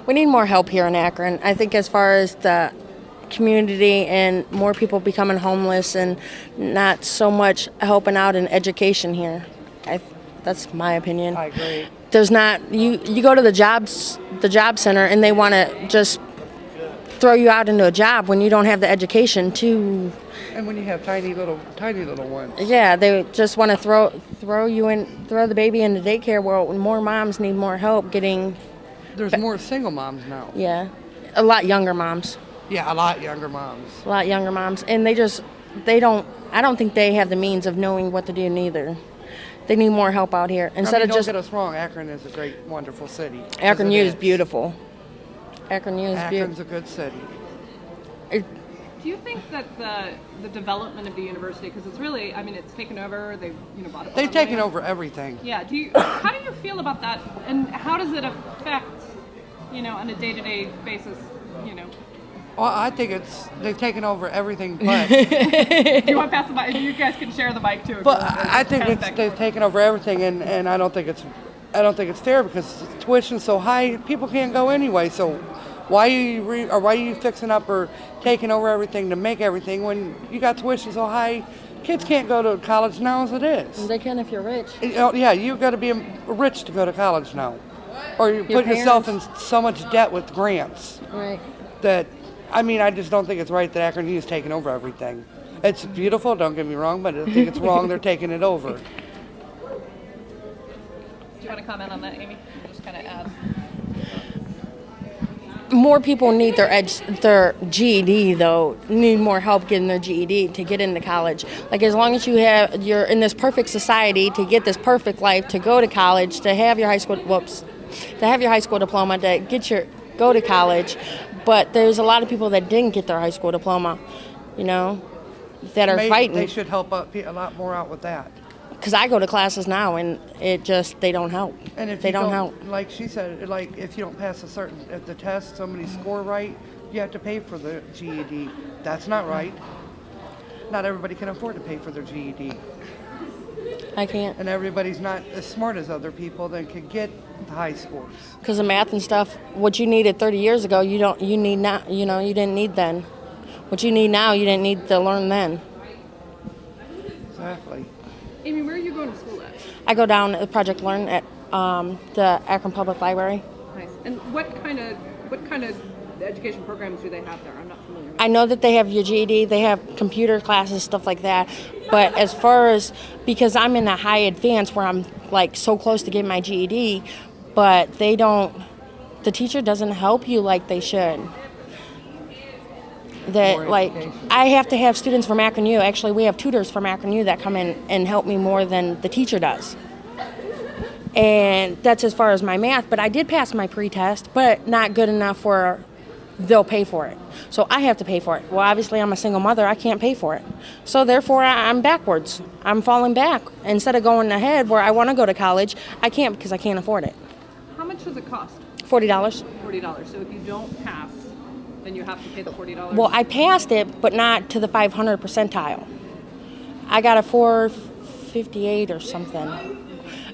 We need more help here in Akron. I think as far as the community and more people becoming homeless and not so much helping out in education here. That's my opinion. I agree. There's not you go to the job center and they want to just throw you out into a job when you don't have the education to. And when you have tiny little ones. Yeah, they just want to throw the baby into daycare. Well, more moms need more help getting. There's more single moms now. Yeah, a lot younger moms. Yeah, a lot younger moms. A lot younger moms, and I don't think they have the means of knowing what to do neither. They need more help out here. Instead of just. Don't get us wrong, Akron is a great, wonderful city. Akron U is beautiful. Akron's a good city. Do you think that the development of the university, because it's really, I mean, it's taken over, they've bought it. They've taken over everything. Yeah. How do you feel about that, and how does it affect, on a day-to-day basis, Well, I think they've taken over everything, but. Do you want to pass the mic? You guys can share the mic too. But I think they've taken over everything, and I don't think it's fair because tuition's so high, people can't go anyway. So why are you fixing up or taking over everything to make everything when you got tuition so high? Kids can't go to college now as it is. They can if you're rich. Yeah, you got to be rich to go to college now, or you put yourself in so much debt with grants. Right. That. I mean, I just don't think it's right that Akron U is taking over everything. It's beautiful, don't get me wrong, but I think it's wrong they're taking it over. Do you want to comment on that, Amy? Just kind of add. More people need their GED though. Need more help getting their GED to get into college. Like as long as you're in this perfect society to get this perfect life to go to college to have your high school diploma to go to college. But there's a lot of people that didn't get their high school diploma, that are fighting. They should help a lot more out with that. Because I go to classes now, and they don't help. And if they you don't help, like she said, like if you don't pass at the test, somebody score right, you have to pay for the GED. That's not right. Not everybody can afford to pay for their GED. I can't. And everybody's not as smart as other people that could get the high scores. Because of math and stuff, what you needed 30 years ago, you didn't need then. What you need now, you didn't need to learn then. Exactly. Amy, where are you going to school at? I go down at Project Learn at the Akron Public Library. Nice. And what kind of education programs do they have there? I'm not familiar with. I know that they have your GED, they have computer classes, stuff like that. But as far as, because I'm in a high advance where I'm like so close to getting my GED, but the teacher doesn't help you like they should. I have to have students from Akron U. Actually, we have tutors from Akron U that come in and help me more than the teacher does. And that's as far as my math, but I did pass my pre-test, but not good enough where they'll pay for it. So I have to pay for it. Well, obviously I'm a single mother, I can't pay for it. So therefore I'm backwards. I'm falling back. Instead of going ahead where I want to go to college, I can't because I can't afford it. How much does it cost? $40. $40. So if you don't pass, then you have to pay the $40. Well, I passed it, but not to the 500 percentile. I got a 458 or something.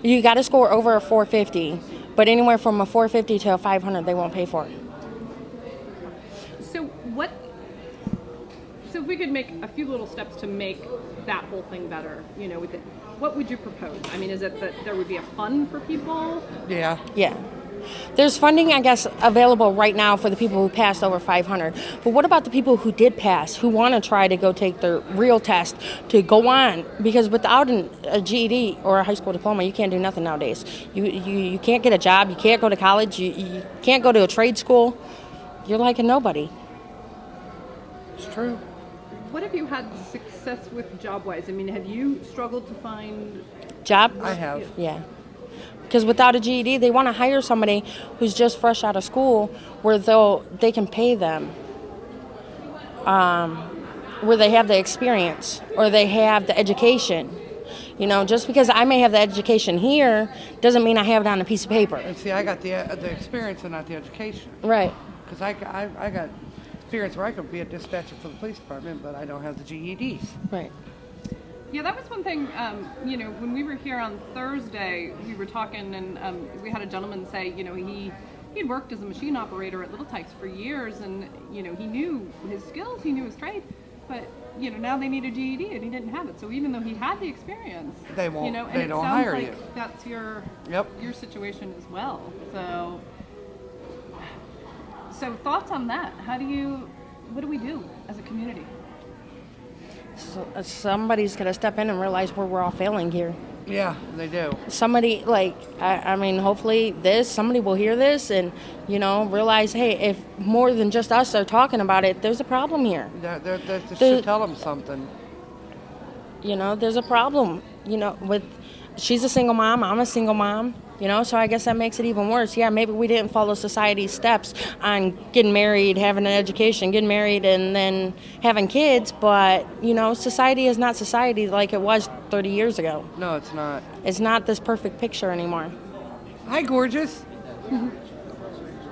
You got to score over a 450, but anywhere from a 450 to a 500, they won't pay for it. So if we could make a few little steps to make that whole thing better, what would you propose? I mean, is it that there would be a fund for people? Yeah. Yeah. There's funding, I guess, available right now for the people who passed over 500. But what about the people who did pass, who want to try to go take their real test to go on? Because without a GED or a high school diploma, you can't do nothing nowadays. You can't get a job. You can't go to college. You can't go to a trade school. You're like a nobody. It's true. What have you had success with job-wise? I mean, have you struggled to find... Job? I have. Yeah. Because without a GED, they want to hire somebody who's just fresh out of school where they can pay them, where they have the experience or they have the education. Just because I may have the education here doesn't mean I have it on a piece of paper. And see, I got the experience and not the education. Right. Because I got experience where I could be a dispatcher for the police department, but I don't have the GEDs. Right. Yeah, that was one thing, when we were here on Thursday, we were talking and we had a gentleman say, he'd worked as a machine operator at Little Tikes for years, and he knew his skills, he knew his trade, but now they need a GED and he didn't have it. So even though he had the experience, They won't. and They it don't sounds hire like you. that's your Yep. your situation as well. So thoughts on that? What do we do as a community? So, somebody's got to step in and realize where we're all failing here. Yeah, they do. Somebody, I mean, hopefully somebody will hear this and, realize, hey, if more than just us are talking about it, there's a problem here. They should tell them something. There's a problem, she's a single mom, I'm a single mom, so I guess that makes it even worse. Yeah, maybe we didn't follow society's steps on getting married, having an education, getting married, and then having kids, but, society is not society like it was 30 years ago. No, it's not. It's not this perfect picture anymore. Hi, gorgeous.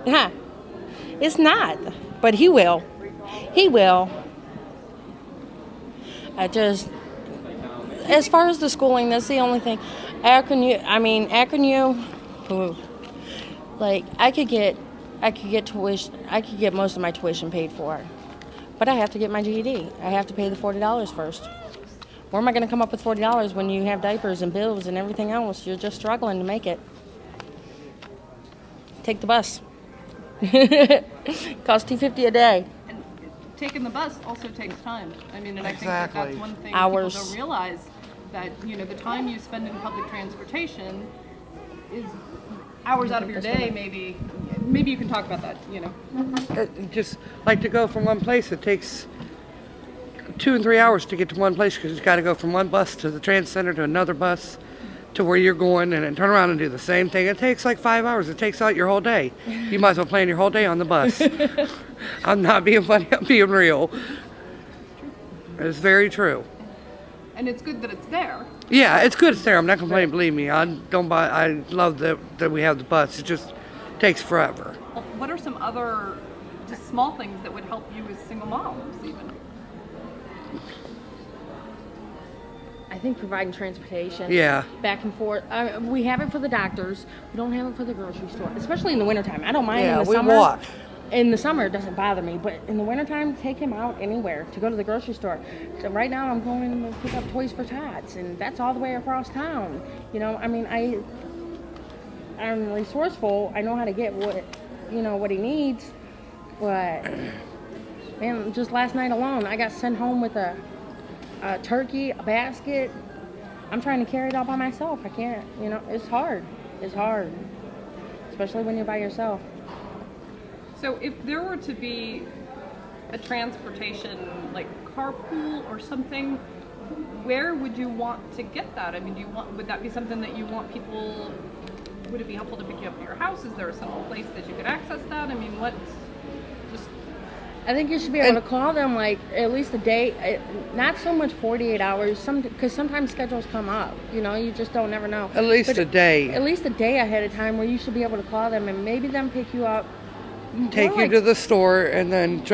Yeah, it's not, but he will. He will. As far as the schooling, that's the only thing. Akron U, ooh, I could get tuition. I could get most of my tuition paid for, but I have to get my GED. I have to pay the $40 first. Where am I going to come up with $40 when you have diapers and bills and everything else? You're just struggling to make it. Take the bus. Costs $2.50 a day. And taking the bus also takes time. I think Exactly. that's one thing Hours. people don't realize, that the time you spend in public transportation is hours out of your day. Maybe you can talk about that. Just like to go from one place, it takes 2 and 3 hours to get to one place because you've got to go from one bus to the transit center to another bus to where you're going and then turn around and do the same thing. It takes like 5 hours. It takes out your whole day. You might as well plan your whole day on the bus. I'm not being funny, I'm being real. It's very true. And it's good that it's there. Yeah, it's good it's there. I'm not complaining, believe me. I love that we have the bus. It just takes forever. What are some other just small things that would help you as single moms even? I think providing transportation. Yeah. Back and forth. We have it for the doctors. We don't have it for the grocery store, especially in the wintertime. I don't mind Yeah, in the we summer. walk. In the summer, it doesn't bother me, but in the wintertime, take him out anywhere to go to the grocery store. So right now, I'm going to pick up toys for Tots, and that's all the way across town. I'm resourceful. I know how to get what he needs, but man, just last night alone, I got sent home with a turkey, a basket. I'm trying to carry it all by myself. I can't, it's hard. It's hard, especially when you're by yourself. So if there were to be a transportation like carpool or something, where would you want to get that? Would that be something that you want people, would it be helpful to pick you up at your house? Is there a simple place that you could access that? I think you should be able to call them at least a day, not so much 48 hours, because sometimes schedules come up. You just don't never know. At least a day. At least a day ahead of time where you should be able to call them and maybe them pick you up. Take you to the store and then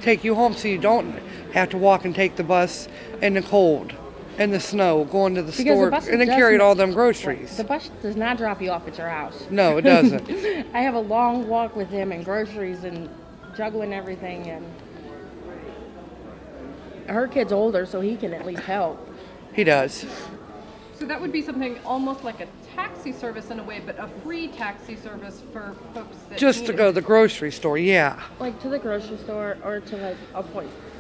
take you home so you don't have to walk and take the bus in the cold, in the snow, going to the store and then carry all them groceries. The bus does not drop you off at your house. No, it doesn't. I have a long walk with him and groceries and juggling everything, and her kid's older, so he can at least help. He does. So that would be something almost like a taxi service in a way, but a free taxi service for folks that Just to go to the grocery store, yeah. Like to the grocery store or to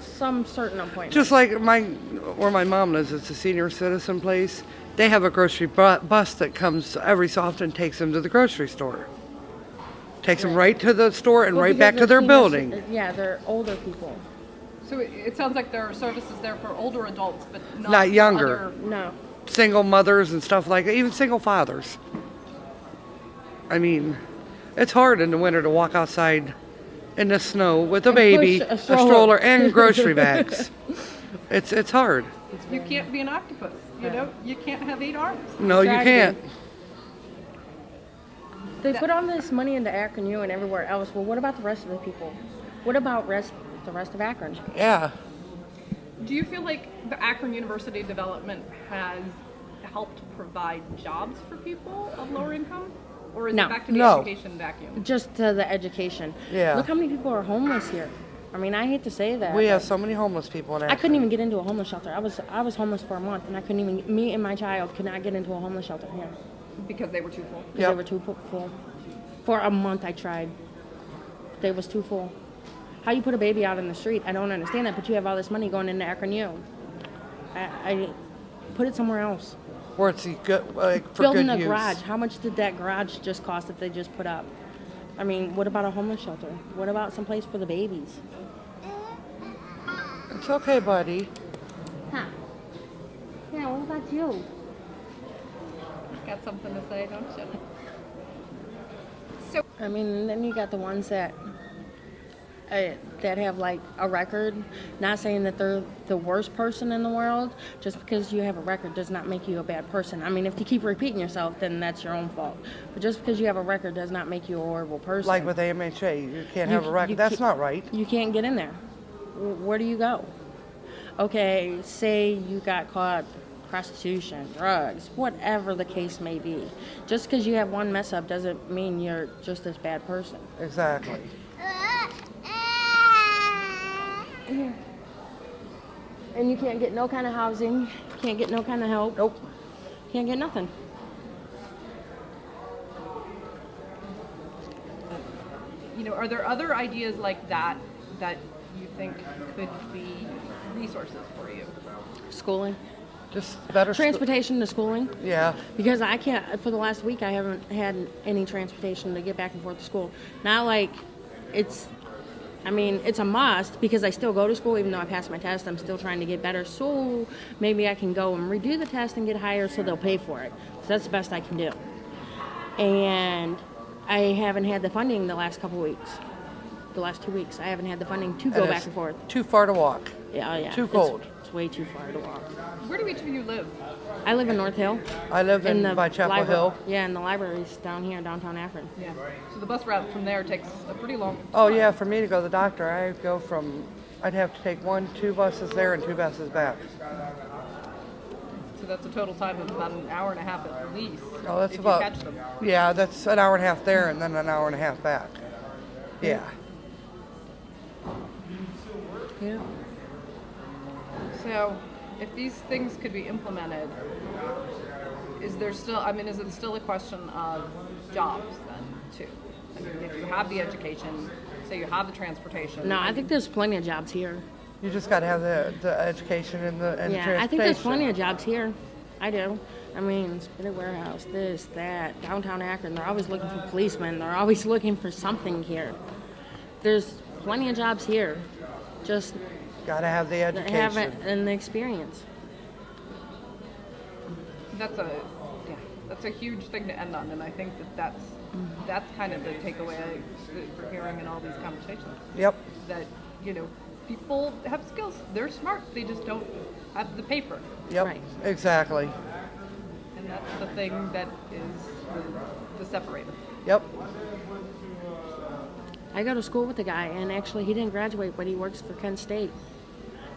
some certain appointment. Just like where my mom lives, it's a senior citizen place. They have a grocery bus that comes every so often, takes them to the grocery store. Takes them right to the store and right back to their building. Yeah, they're older people. So it sounds like there are services there for older adults, but Not younger. No. Single mothers and stuff like that, even single fathers. It's hard in the winter to walk outside in the snow with a baby, push a stroller, and grocery bags. It's hard. You can't be an octopus, you can't have 8 arms. No, you can't. They put all this money into Akron U and everywhere else. Well, what about the rest of the people? What about the rest of Akron? Yeah. Do you feel like the Akron University development has helped provide jobs for people of lower income? Or is No. it back to the No. education vacuum? Just to the education. Yeah. Look how many people are homeless here. I mean, I hate to say that. We but have so many homeless people in Akron. I couldn't even get into a homeless shelter. I was homeless for a month, and I couldn't even. Me and my child could not get into a homeless shelter here Because they were too full. because Yep. they were too full. For a month, I tried. They was too full. How you put a baby out in the street? I don't understand that. But you have all this money going into Akron U. I put it somewhere else. Where it's good, for Building good a use. garage. How much did that garage just cost that they just put up? I mean, what about a homeless shelter? What about some place for the babies? It's okay, buddy. Huh? Yeah. What about you? Got something to say, don't you? So, I mean, and then you got the ones that have like a record. Not saying that they're the worst person in the world. Just because you have a record does not make you a bad person. I mean, if you keep repeating yourself, then that's your own fault. But just because you have a record does not make you a horrible person. Like with AMHA, you can't You- have a record. you That's can't- not right. You can't get in there. Where do you go? Okay, say you got caught prostitution, drugs, whatever the case may be. Just because you have one mess up doesn't mean you're just this bad person. Exactly. And you can't get no kind of housing, can't get no kind of help, Nope. can't get nothing. you know, are there other ideas like that that you think could be resources for you? Schooling. Just better. Transportation to schooling. Yeah. Because I can't, for the last week, I haven't had any transportation to get back and forth to school. Not like it's, I mean, it's a must because I still go to school even though I passed my test. I'm still trying to get better. So maybe I can go and redo the test and get higher so they'll pay for it. So that's the best I can do. And I haven't had the funding the last couple weeks. The last 2 weeks. I haven't had the funding to go And back it's and forth. Too far to walk. Yeah, oh yeah. Too cold. It's way too far to walk. Where do each of you live? I live in North Hill. I live in by Chapel Hill. Yeah, and the library's down here in downtown Akron. Yeah. So the bus route from there takes a pretty long time. Oh yeah, for me to go to the doctor, I'd have to take 2 buses there and 2 buses back. So that's a total time of about an hour and a half at least. Oh, that's if about. you catch them. Yeah, that's an hour and a half there and then an hour and a half back. Yeah. Yeah. So, if these things could be implemented, is it still a question of jobs then, too? I mean, if you have the education, say you have the transportation. No, I think there's plenty of jobs here. You just got to have the education and the transportation. I think there's plenty of jobs here. I do. I mean, Spirit Warehouse, this, that, downtown Akron. They're always looking for policemen. They're always looking for something here. There's plenty of jobs here. Just Got to have the education. have it and the experience. That's a huge thing to end on, and I think that's kind of the takeaway that we're hearing in all these conversations. Yep. That, you know, people have skills. They're smart. They just don't have the paper. Yep. Right. Exactly. And that's the thing that is the separator. Yep. I go to school with a guy, and actually he didn't graduate, but he works for Kent State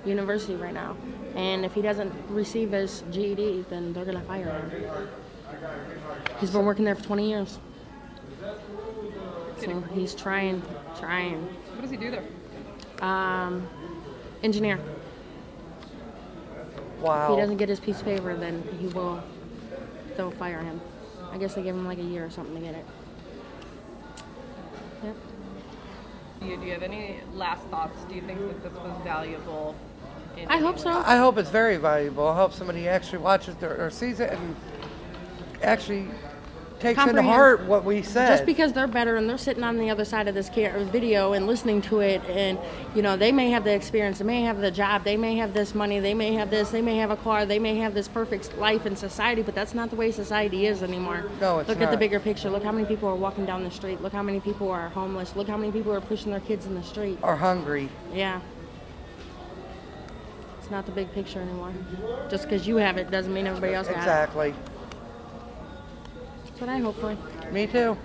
University right now. And if he doesn't receive his GED, then they're going to fire him. He's been working there for 20 years. So he's trying. What does he do there? Engineer. Wow. If he doesn't get his piece of paper, then they'll fire him. I guess they give him like a year or something to get it. Yep. Do you have any last thoughts? Do you think that this was valuable? I hope so. I hope it's very valuable. I hope somebody actually watches it or sees it and actually takes into Comprehend. heart what we said. Just because they're better and they're sitting on the other side of this video and listening to it, and you know they may have the experience, they may have the job, they may have this money, they may have this, they may have a car, they may have this perfect life in society, but that's not the way society is anymore. No, it's Look at the not. bigger picture. Look how many people are walking down the street. Look how many people are homeless. Look how many people are pushing their kids in the street. Are hungry. Yeah. It's not the big picture anymore. Just because you have it doesn't mean everybody else got it. Exactly. That's what I hope for. Me too.